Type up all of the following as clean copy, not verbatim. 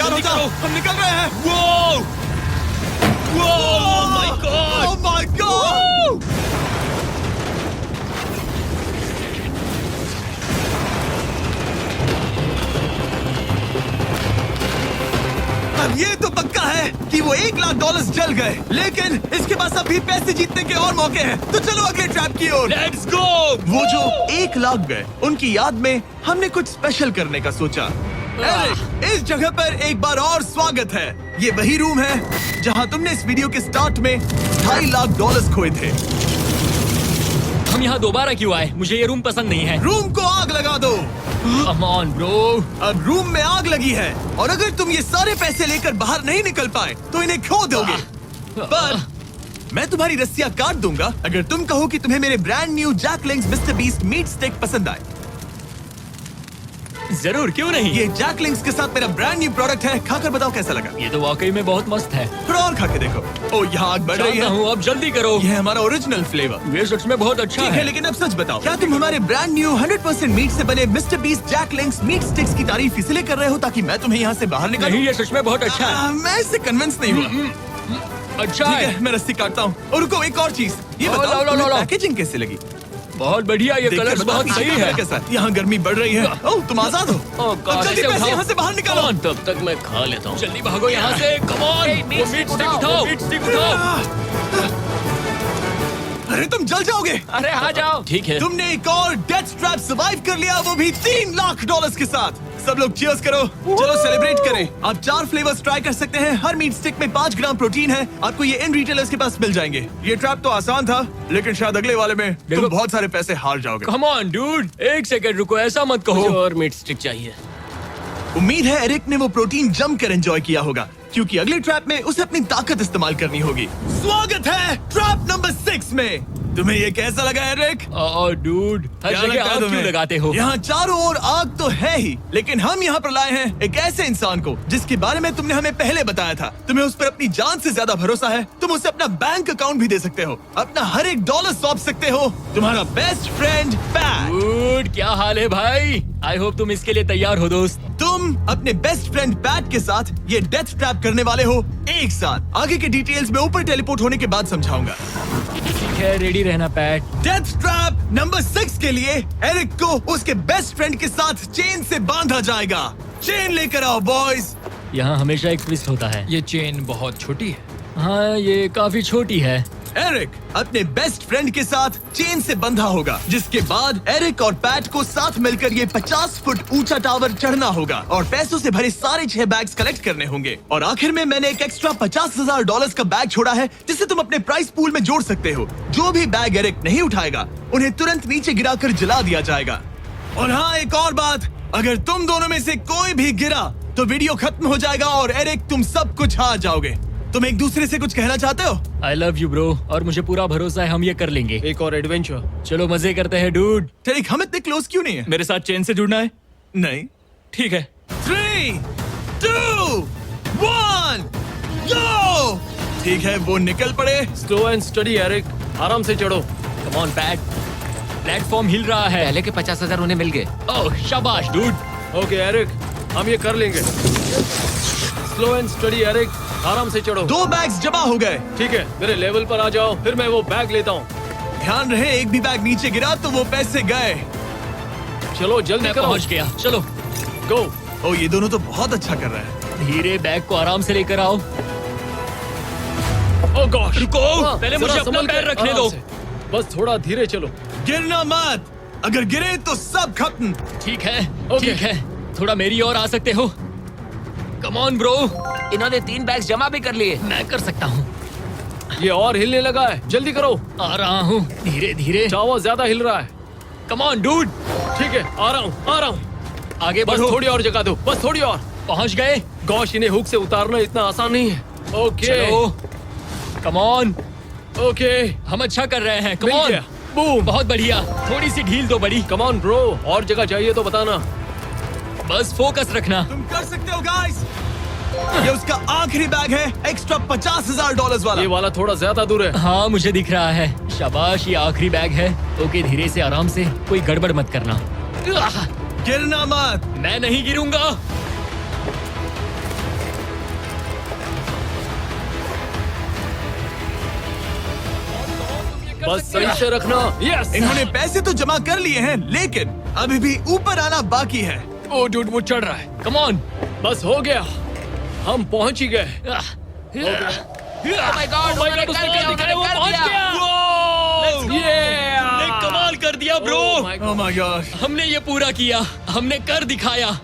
तैयार हो जाओ, हम निकल रहे हैं। वो oh my God, oh my God! अब ये तो पक्का है कि वो $1,00,000 जल गए, लेकिन इसके पास अभी पैसे जीतने के और मौके हैं। तो चलो अगले ट्रैप की ओर। Let's go. वो जो 1,00,000 गए, उनकी याद में हमने कुछ स्पेशल करने का सोचा। एरिक, इस जगह पर एक बार और स्वागत है। ये वही रूम है जहां तुमने इस वीडियो के स्टार्ट में $2,50,000 खोए थे। हम यहाँ दोबारा क्यों आए? मुझे ये रूम पसंद नहीं है। रूम को आग लगा दो। Come on bro. अब रूम में आग लगी है और अगर तुम ये सारे पैसे लेकर बाहर नहीं निकल पाए तो इन्हें खो दोगे। पर मैं तुम्हारी रस्सियां काट दूंगा अगर तुम कहो कि तुम्हें मेरे brand new Jack Link's Mr Beast meat stick पसंद आए। जरूर, क्यों नहीं। ये जैक लिंक्स के साथ मेरा ब्रांड न्यू प्रोडक्ट है, खाकर बताओ कैसा लगा। ये तो वाकई में बहुत मस्त है। थोड़ा और खा के देखो। ओ, यहाँ आग बढ़ रही जानता है। हूँ, अब जल्दी करो। ये है हमारा ओरिजिनल फ्लेवर। ये सच में बहुत अच्छा ठीक है, लेकिन अब सच बताओ, क्या तुम हमारे ब्रांड न्यू 100% मीट से बने Mr Beast Jack Link's meat sticks की तारीफ इसलिए कर रहे हो ताकि मैं तुम्हें यहाँ से बाहर निकालूं? नहीं, ये सच में बहुत अच्छा है। मैं इससे कन्विंस नहीं हुआ। अच्छा ठीक है। है, मैं रस्सी काटता हूँ। और रुको, एक और चीज, ये लो, बताओ लो, तुम्हें लो। पैकेजिंग कैसे लगी? बहुत बढ़िया, ये देखकर कलर्स बताओ बहुत पीछे सही कैमरा है। कैसा है? यहाँ गर्मी बढ़ रही है। ओह, तुम आजाद हो। अब जल्दी पैसे यहाँ से बाहर निकालो। तब तक मैं खा लेता हूँ। जल्दी भागो यहाँ से। कम ऑन, वो मीट स्टिक उठाओ, मीट स्टिक उठाओ। अरे तुम जल जाओगे। अरे आ जाओ। ठीक है। तुमने एक और डेथ ट्रैप सर्वाइव कर लिया, वो भी $3,00,000 के साथ। सब लोग चीयर्स करो। चलो सेलिब्रेट करें। आप 4 फ्लेवर्स ट्राई कर सकते हैं। हर मीट स्टिक में 5 ग्राम प्रोटीन है। आपको ये इन रिटेलर्स के पास मिल जाएंगे। ये ट्रैप तो आसान था, लेकिन शायद अगले वाले में तुम देखो। बहुत सारे पैसे हार जाओगे। कम ऑन डूड, एक सेकंड रुको, ऐसा मत मुझे कहो। और मीट स्टिक चाहिए। उम्मीद है एरिक ने वो प्रोटीन जमकर एंजॉय किया होगा, क्योंकि अगले ट्रैप में उसे अपनी ताकत इस्तेमाल करनी होगी। स्वागत है ट्रैप नंबर 6 में। तुम्हें ये कैसा लगा एरिक? डूड, हर क्या जगह लगता है आग क्यों तुम्हें? लगाते हो? यहाँ चारों ओर आग तो है ही, लेकिन हम यहाँ पर लाए हैं एक ऐसे इंसान को जिसके बारे में तुमने हमें पहले बताया था। तुम्हें उस पर अपनी जान से ज्यादा भरोसा है। तुम उसे अपना बैंक अकाउंट भी दे सकते हो, अपना हर एक डॉलर सौंप सकते हो। तुम्हारा बेस्ट फ्रेंड पैट। डूड, क्या हाल है भाई? आई होप तुम इसके लिए तैयार हो दोस्त। तुम अपने बेस्ट फ्रेंड पैट के साथ ये डेथ ट्रैप करने वाले हो एक साथ। आगे के डिटेल्स में ऊपर टेलीपोर्ट होने के बाद समझाऊंगा। ठीक है, रेडी रहना पैट। डेथ ट्रैप नंबर 6 के लिए एरिक को उसके बेस्ट फ्रेंड के साथ चेन से बांधा जाएगा। चेन लेकर आओ बॉयज। यहाँ हमेशा एक ट्विस्ट होता है। ये चेन बहुत छोटी है। हाँ, ये काफी छोटी है। एरिक अपने बेस्ट फ्रेंड के साथ चेन से बंधा होगा, जिसके बाद एरिक और पैट को साथ मिलकर ये 50 फुट ऊंचा टावर चढ़ना होगा और पैसों से भरे सारे 6 बैग्स कलेक्ट करने होंगे। और आखिर में मैंने एक एक्स्ट्रा $50,000 का बैग छोड़ा है, जिसे तुम अपने प्राइस पूल में जोड़ सकते हो। जो भी बैग एरिक नहीं उठाएगा, उन्हें तुरंत नीचे गिराकर जला दिया जाएगा। और हाँ, एक और बात, अगर तुम दोनों में से कोई भी गिरा तो वीडियो खत्म हो जाएगा और एरिक तुम सब कुछ हार जाओगे। तुम एक दूसरे से कुछ कहना चाहते हो? आई लव यू ब्रो, और मुझे पूरा भरोसा है हम ये कर लेंगे। एक और एडवेंचर। चलो मजे करते हैं डूड। एरिक, हम इतने क्लोज क्यों नहीं है? मेरे साथ चेन से जुड़ना है? नहीं। ठीक है। 3, 2, 1, go! ठीक है, वो निकल पड़े। स्लो एंड स्टडी एरिक, आराम से चढ़ो। कम ऑन पैट, प्लेटफॉर्म हिल रहा है। पहले के 50,000 उन्हें मिल गए। ओह शाबाश डूड। ओके एरिक, हम ये कर लेंगे। स्लो एंड स्टडी एरिक, आराम से चढ़ो। 2 बैग्स जमा हो गए। ठीक है, मेरे लेवल पर आ जाओ, फिर मैं वो बैग लेता हूँ। ध्यान रहे, एक भी बैग नीचे गिरा तो वो पैसे गए। चलो जल्दी मैं करो। पहुंच गया। चलो गो। ओ, ये दोनों तो बहुत अच्छा कर रहे हैं। धीरे, बैग को आराम से लेकर आओ। ओह गॉश, रुको, पहले मुझे अपना पैर रखने दो। बस थोड़ा धीरे चलो। गिरना मत, अगर गिरे तो सब खत्म। ठीक है, ओके। ठीक है, थोड़ा मेरी ओर आ सकते हो? Come on bro. इन्होंने 3 बैग्स जमा भी कर लिए। मैं कर सकता हूँ। ये और हिलने लगा है, जल्दी करो। आ रहा हूँ, धीरे धीरे। टावर ज्यादा हिल रहा है। Come on dude. ठीक है, आ रहा हूँ, आ रहा हूँ। आगे बस बढ़ो। थोड़ी और जगह दो, बस थोड़ी और। पहुँच गए। गॉश, इन्हें हुक से उतारना इतना आसान नहीं है। ओके चलो, कम ऑन। ओके, हम अच्छा कर रहे हैं। कम मिल ऑन। गया। बूम। बहुत बढ़िया, थोड़ी सी ढील दो बड़ी। कम ऑन ब्रो, और जगह चाहिए तो बताना। बस फोकस रखना। तुम कर सकते हो गाइस। ये उसका आखिरी बैग है, एक्स्ट्रा $50,000 वाला। ये वाला थोड़ा ज्यादा दूर है। हाँ, मुझे दिख रहा है। शाबाश, ये आखिरी बैग है। ओके, धीरे से, आराम से, कोई गड़बड़ मत करना। गिरना मत। मैं नहीं गिरूंगा। बस सही से रखना। यस। इन्होंने पैसे तो जमा कर लिए हैं, लेकिन अभी भी ऊपर आना बाकी है। ओ डूड, वो चढ़ रहा है। Come on. बस हो गया, हम पहुंच ही गए। Oh my God, उन्होंने उसने कर कर दिया, दिखाया, वो उन्होंने कर पहुंच दिया। गया। Yeah! हमने कमाल कर दिया ब्रो। Oh my gosh! हमने ये पूरा किया, हमने कर दिखाया।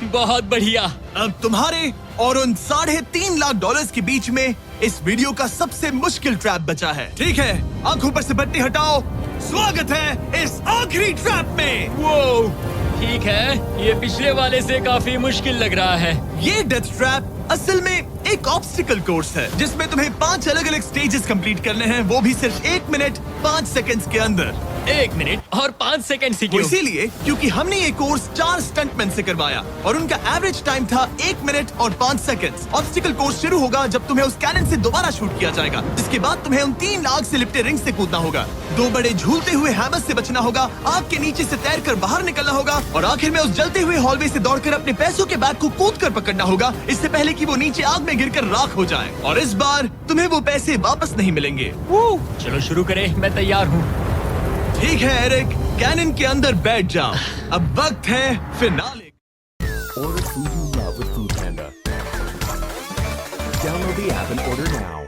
बहुत बढ़िया। अब तुम्हारे और उन $3.5 लाख के बीच में इस वीडियो का सबसे मुश्किल ट्रैप बचा है। ठीक है, आंखों पर से पट्टी हटाओ। स्वागत है इस आखिरी ट्रैप में। वो ठीक है, ये पिछले वाले से काफी मुश्किल लग रहा है। ये डेथ ट्रैप असल में एक ऑब्स्टिकल कोर्स है, जिसमें तुम्हें 5 अलग अलग स्टेजेस कंप्लीट करने हैं, वो भी सिर्फ 1 मिनट 5 सेकंड्स के अंदर। 1 मिनट और 5 सेकंड से वो क्यों? इसीलिए क्योंकि हमने ये कोर्स 4 स्टंटमैन से करवाया और उनका एवरेज टाइम था 1 मिनट और 5 सेकंड्स। ऑब्स्टिकल कोर्स शुरू होगा जब तुम्हें उस कैनन से दोबारा शूट किया जाएगा, जिसके बाद तुम्हें उन 3 लाख से लिपटे रिंग से कूदना होगा, 2 बड़े झूलते हुए हैमर से बचना होगा, आग के नीचे से तैरकर बाहर निकलना होगा और आखिर में उस जलते हुए हॉलवे से दौड़कर अपने पैसों के बैग को कूदकर पकड़ना होगा, इससे पहले कि वो नीचे आग में गिरकर राख हो जाए। और इस बार तुम्हें वो पैसे वापस नहीं मिलेंगे। चलो शुरू करें, मैं तैयार हूँ। ठीक है एरिक, कैनन के अंदर बैठ जाओ। अब वक्त है finale. Order food you love with Food Panda. Download the app and order now.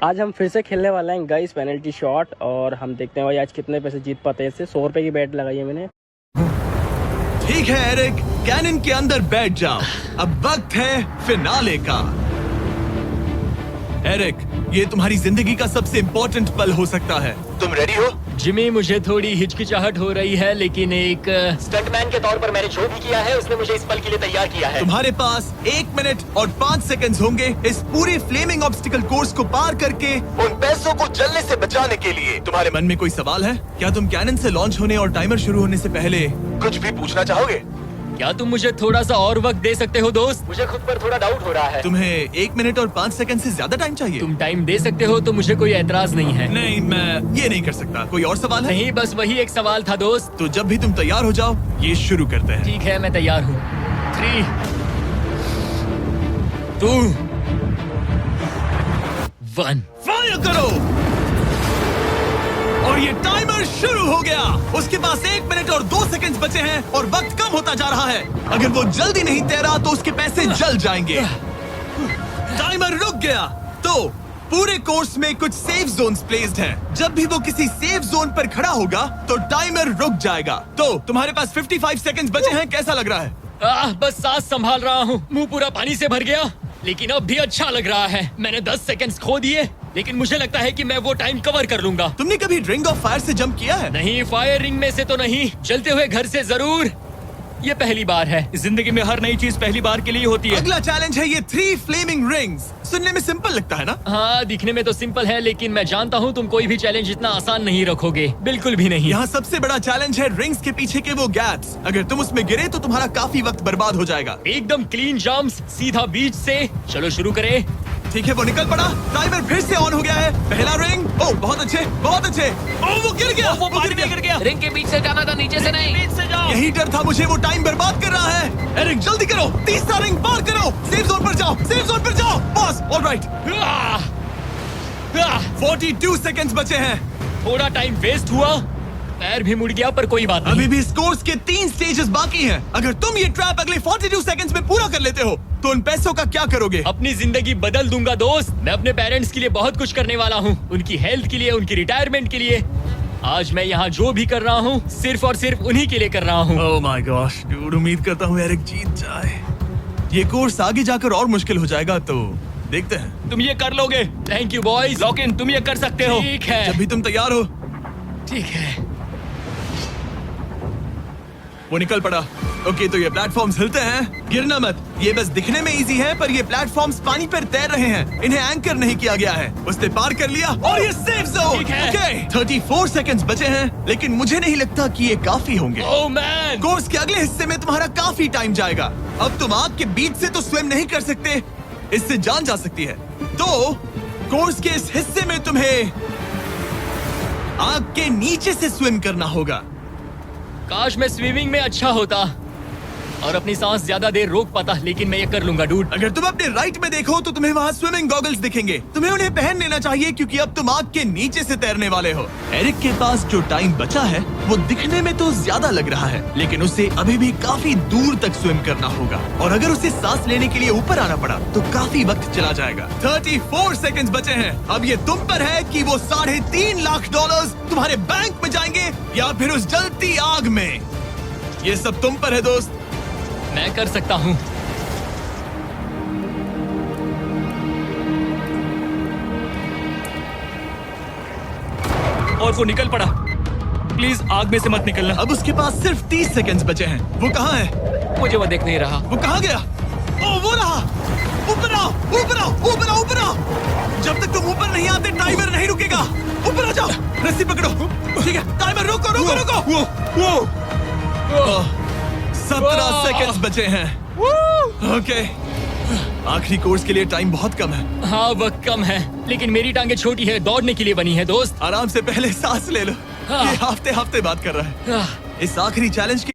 आज हम फिर से खेलने वाले हैं गाइस पेनल्टी शॉट, और हम देखते हैं भाई आज कितने पैसे जीत पाते हैं इससे। 100 रुपए की बैट लगाई है मैंने। ठीक है एरिक, कैनन के अंदर बैठ जाओ। अब वक्त है फिनाले का। एरिक, ये तुम्हारी जिंदगी का सबसे इम्पोर्टेंट पल हो सकता है। तुम रेडी हो? जिमी, मुझे थोड़ी हिचकिचाहट हो रही है, लेकिन एक स्टंटमैन के तौर पर मैंने जो भी किया है उसने मुझे इस पल के लिए तैयार किया है। तुम्हारे पास 1 मिनट और 5 सेकंड्स होंगे इस पूरे फ्लेमिंग ऑब्स्टिकल कोर्स को पार करके उन पैसों को जलने से बचाने के लिए। तुम्हारे मन में कोई सवाल है? क्या तुम कैनन से लॉन्च होने और टाइमर शुरू होने से पहले कुछ भी पूछना चाहोगे? क्या तुम मुझे थोड़ा सा और वक्त दे सकते हो दोस्त? मुझे खुद पर थोड़ा डाउट हो रहा है। तुम्हें 1 मिनट और 5 सेकंड से ज्यादा टाइम चाहिए? तुम टाइम दे सकते हो तो मुझे कोई एतराज नहीं है। नहीं, मैं ये नहीं कर सकता। कोई और सवाल है? नहीं, बस वही एक सवाल था दोस्त। तो जब भी तुम तैयार हो जाओ, ये शुरू करते हैं। ठीक है, मैं तैयार हूँ। 3, 2, 1। फायर करो! और ये टाइमर शुरू हो गया। उसके पास 1 मिनट और 2 सेकंड्स बचे हैं और वक्त कम होता जा रहा है। अगर वो जल्दी नहीं तैरा तो उसके पैसे जल जाएंगे। टाइमर रुक गया। तो पूरे कोर्स में कुछ सेफ जोन्स प्लेस्ड हैं। जब भी वो किसी सेफ जोन पर खड़ा होगा तो टाइमर रुक जाएगा। तो तुम्हारे पास 55 सेकंड्स बचे हैं। कैसा लग रहा है? बस सांस संभाल रहा हूँ, मुंह पूरा पानी से भर गया, लेकिन अब भी अच्छा लग रहा है। मैंने 10 सेकंड्स खो दिए, लेकिन मुझे लगता है कि मैं वो टाइम कवर कर लूंगा। तुमने कभी रिंग ऑफ फायर से जंप किया है? नहीं, फायर रिंग में से तो नहीं, जलते हुए घर से जरूर। ये पहली बार है। जिंदगी में हर नई चीज पहली बार के लिए होती है। अगला चैलेंज है ये 3 फ्लेमिंग रिंग्स। सुनने में सिंपल लगता है ना? हाँ, दिखने में तो सिंपल है, लेकिन मैं जानता हूँ तुम कोई भी चैलेंज इतना आसान नहीं रखोगे। बिल्कुल भी नहीं। यहाँ सबसे बड़ा चैलेंज है रिंग्स के पीछे के वो गैप्स। अगर तुम उसमें गिरे तो तुम्हारा काफी वक्त बर्बाद हो जाएगा। एकदम क्लीन जंप्स, सीधा बीच से। चलो शुरू करें। ठीक है, वो निकल पड़ा। टाइमर फिर से ऑन हो गया है। पहला रिंग। ओह, बहुत अच्छे, बहुत अच्छे। ओह, वो गिर गया। वो पानी में गिर गया। रिंग के बीच से जाना था, नीचे से नहीं। बीच से जाओ। यही डर था मुझे, वो टाइम बर्बाद कर रहा है। एरिक, जल्दी करो, तीसरा रिंग पार करो। सेफ जोन पर जाओ, सेफ जोन पर जाओ। Boss, alright. 42 सेकंड्स बचे हैं। थोड़ा टाइम वेस्ट हुआ, पैर भी मुड़ गया, पर कोई बात नहीं। अभी भी इस कोर्स के 3 स्टेजेस बाकी हैं। अगर तुम ये ट्रैप अगले 42 सेकंड्स में पूरा कर लेते हो तो उन पैसों का क्या करोगे? अपनी जिंदगी बदल दूंगा दोस्त। मैं अपने पेरेंट्स के लिए बहुत कुछ करने वाला हूँ, उनकी हेल्थ के लिए, उनकी रिटायरमेंट के लिए। आज मैं यहाँ जो भी कर रहा हूँ सिर्फ और सिर्फ उन्हीं के लिए कर रहा हूँ। ओह माय गॉश डूड, उम्मीद करता हूँ एरिक जीत जाए। ये कोर्स आगे जाकर और मुश्किल हो जाएगा, तो देखते हैं। तुम ये कर लोगे। Thank you boys. लॉकिन, तुम ये कर सकते हो। ठीक है, जब भी तुम तैयार हो। ठीक है। वो निकल पड़ा। ओके, तो ये प्लेटफॉर्म्स हिलते हैं। गिरना मत। ये बस दिखने में इजी है, पर ये प्लेटफॉर्म्स पानी पर तैर रहे हैं। इन्हें एंकर नहीं किया गया है। उसने पार कर लिया और ये सेफ जोन। ठीक है। ओके, 34 सेकंड्स बचे हैं, लेकिन मुझे नहीं लगता कि ये काफी होंगे। ओह मैन, कोर्स के अगले हिस्से में तुम्हारा काफी टाइम जाएगा। अब तुम आग के बीच से तो स्विम नहीं कर सकते, इससे जान जा सकती है। तो कोर्स के इस हिस्से में तुम्हें आग के नीचे से स्विम करना होगा। काश मैं स्विमिंग में अच्छा होता। और अपनी सांस ज्यादा देर रोक पाता, लेकिन मैं ये कर लूंगा डूड। अगर तुम अपने राइट में देखो तो तुम्हें वहाँ स्विमिंग गॉगल्स दिखेंगे। तुम्हें उन्हें पहन लेना चाहिए क्योंकि अब तुम आग के नीचे से तैरने वाले हो। एरिक के पास जो टाइम बचा है वो दिखने में तो ज्यादा लग रहा है, लेकिन उसे अभी भी काफी दूर तक स्विम करना होगा और अगर उसे सांस लेने के लिए ऊपर आना पड़ा तो काफी वक्त चला जाएगा। 34 सेकंड्स बचे हैं। अब ये तुम पर है कि वो $3.5 लाख तुम्हारे बैंक में जाएंगे या फिर उस जलती आग में। ये सब तुम पर है दोस्त। मैं कर सकता हूँ। और वो निकल पड़ा। प्लीज आग में से मत निकलना। अब उसके पास सिर्फ 30 सेकंड्स बचे हैं। वो कहाँ है? मुझे वो देख नहीं रहा। वो कहाँ गया? ओ वो रहा। ऊपर आओ, ऊपर आओ, ऊपर आओ, ऊपर आओ। जब तक तुम ऊपर नहीं आते टाइमर नहीं रुकेगा। ऊपर आ जाओ। रस्सी पकड़ो। ठीक है, टाइमर रोको, रोको, रोको। वो 17 सेकंड्स बचे हैं। ओके, आखिरी कोर्स के लिए टाइम बहुत कम है। हाँ वक्त कम है, लेकिन मेरी टांगे छोटी है, दौड़ने के लिए बनी है दोस्त। आराम से पहले सांस ले लो। ये हफ्ते हफ्ते बात कर रहा है। इस आखिरी चैलेंज के